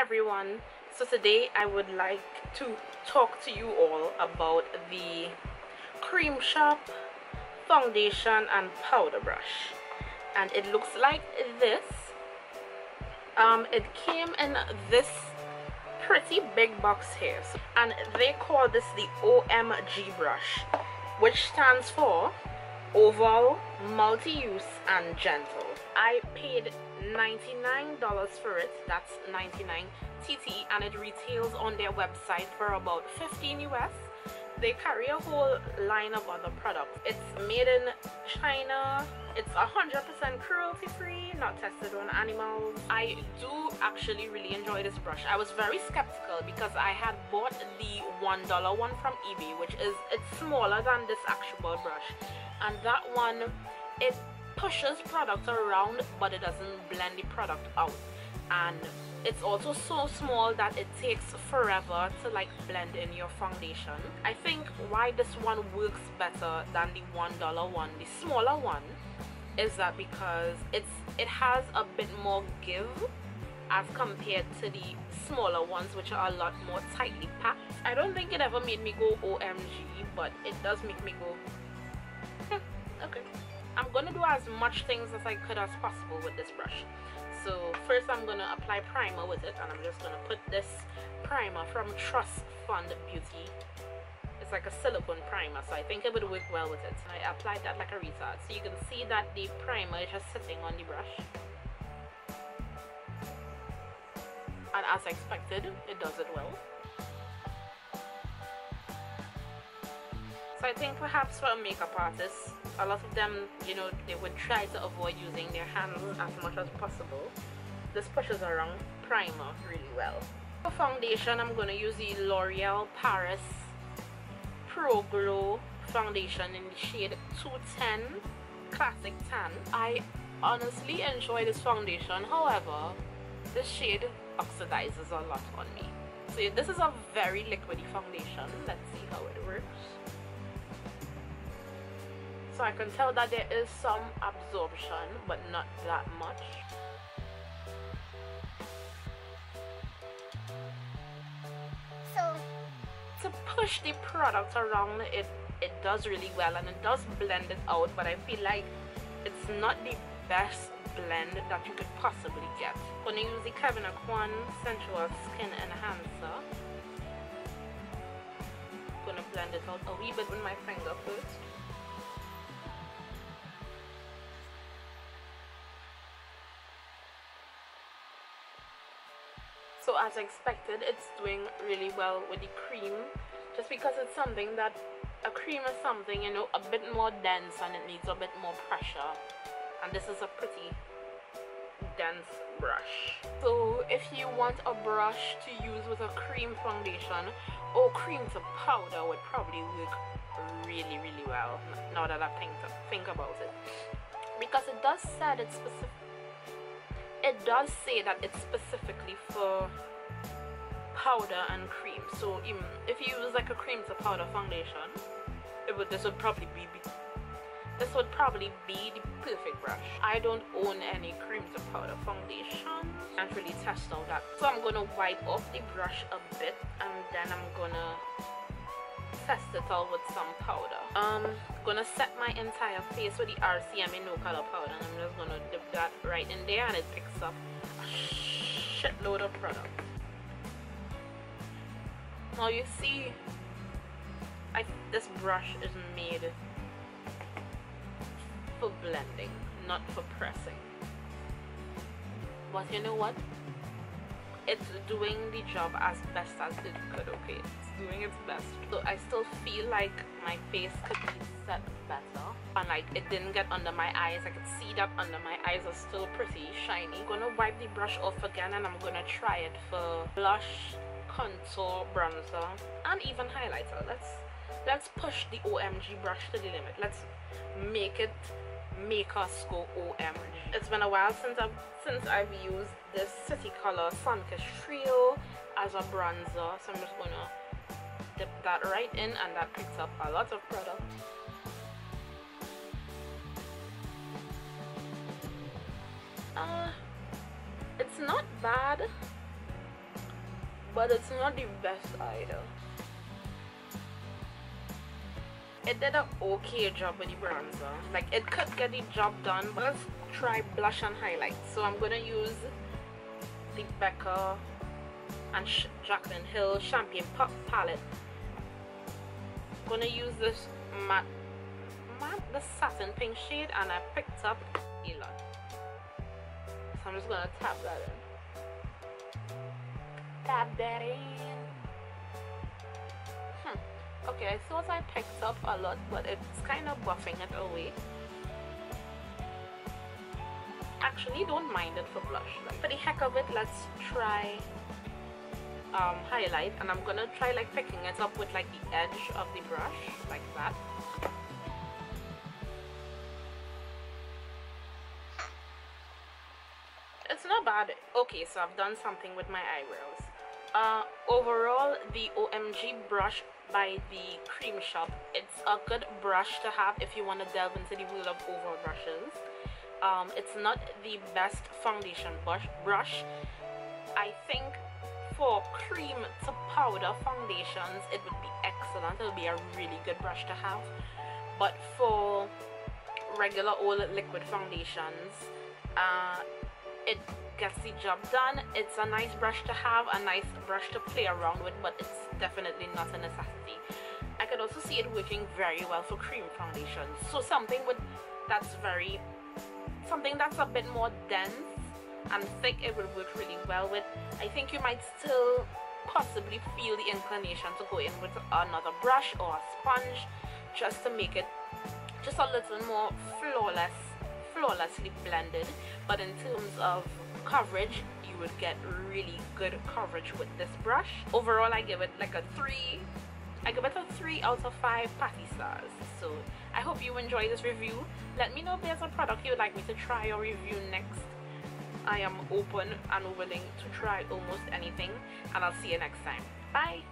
everyone. So today I would like to talk to you all about the Creme Shop foundation and powder brush, and it looks like this. It came in this pretty big box here, and they call this the OMG brush, which stands for oval, multi-use, and gentle. I paid $99 for it. That's 99 TT, and it retails on their website for about 15 US. They carry a whole line of other products. It's made in China. It's 100% cruelty free, not tested on animals. I do actually really enjoy this brush. I was very skeptical because I had bought the $1 one from eBay, it's smaller than this actual brush, and that one, it pushes product around but it doesn't blend the product out, and it's also so small that it takes forever to like blend in your foundation. I think why this one works better than the $1 one, the smaller one, is that because it has a bit more give as compared to the smaller ones, which are a lot more tightly packed. I don't think it ever made me go OMG, but it does make me go okay. I'm gonna do as much things as I could as possible with this brush. So first I'm gonna apply primer with it, and I'm just gonna put this primer from Trust Fund Beauty. It's like a silicone primer, so I think it would work well with it. I applied that like a retard, so you can see that the primer is just sitting on the brush, and as expected, it does it well. So I think perhaps for a makeup artist, a lot of them, you know, they would try to avoid using their hands as much as possible. This pushes around primer really well. For foundation, I'm going to use the L'Oreal Paris Pro Glow foundation in the shade 210 Classic Tan. I honestly enjoy this foundation, however, this shade oxidizes a lot on me. So this is a very liquidy foundation. Let's see how it works. So I can tell that there is some absorption, but not that much. So to push the product around, it does really well, and it does blend it out, but I feel like it's not the best blend that you could possibly get. I'm going to use the Kevin Aquan Sensual Skin Enhancer. I'm going to blend it out a wee bit with my finger first. So as expected, it's doing really well with the cream, just because it's something that, a cream is something, you know, a bit more dense and it needs a bit more pressure, and this is a pretty dense brush. So if you want a brush to use with a cream foundation, or cream to powder would probably work really well, now that I think about it, because it does say it's specific. It does say that it's specifically for powder and cream. So if you use like a cream to powder foundation, this would probably be the perfect brush. I don't own any cream to powder foundation. I can't really test out that. So I'm gonna wipe off the brush a bit, and then I'm gonna test it out with some powder. Gonna set my entire face with the RCMA No Color powder, and I'm just gonna dip that right in there, and it picks up a shitload of product. Now you see, this brush is made for blending, not for pressing. But you know what? It's doing the job as best as it could, okay? It's doing its best. So I still feel like my face could be set better, and like it didn't get under my eyes. I could see that under my eyes are still pretty shiny. I'm gonna wipe the brush off again, and I'm gonna try it for blush, contour, bronzer, and even highlighter. Let's push the OMG brush to the limit. Let's make us go OMG. It's been a while since I've used this City Color Sunkissed Trio as a bronzer, so I'm just gonna dip that right in, and that picks up a lot of product. It's not bad. but it's not the best either. It did an okay job with the bronzer. Like, it could get the job done, but let's try blush and highlight. So I'm gonna use the Becca and Jaclyn Hill Champagne palette. I'm gonna use this matte, the satin pink shade, and I picked up a lot. So I'm just gonna tap that in. Tap that in. Okay, I thought I picked up a lot, but it's kind of buffing it away. Actually, don't mind it for blush. Like, for the heck of it, let's try highlight, and I'm gonna try like picking it up with like the edge of the brush, like that. It's not bad. Okay, so I've done something with my eyebrows. Overall, the OMG brush by the Creme shop, it's a good brush to have if you want to delve into the world of oval brushes. It's not the best foundation brush. I think for cream to powder foundations, it would be excellent. It would be a really good brush to have. But for regular old liquid foundations, it gets the job done. It's a nice brush to have, a nice brush to play around with, but it's definitely not a necessity. I could also see it working very well for cream foundations. So something that's a bit more dense and thick, it would work really well with. I think you might still possibly feel the inclination to go in with another brush or a sponge just to make it just a little more flawlessly blended. But in terms of coverage, you would get really good coverage with this brush. Overall, I give it like a 3. I give it a 3 out of 5 patty stars. So I hope you enjoy this review. Let me know if there's a product you would like me to try or review next. I am open and willing to try almost anything, and I'll see you next time. Bye.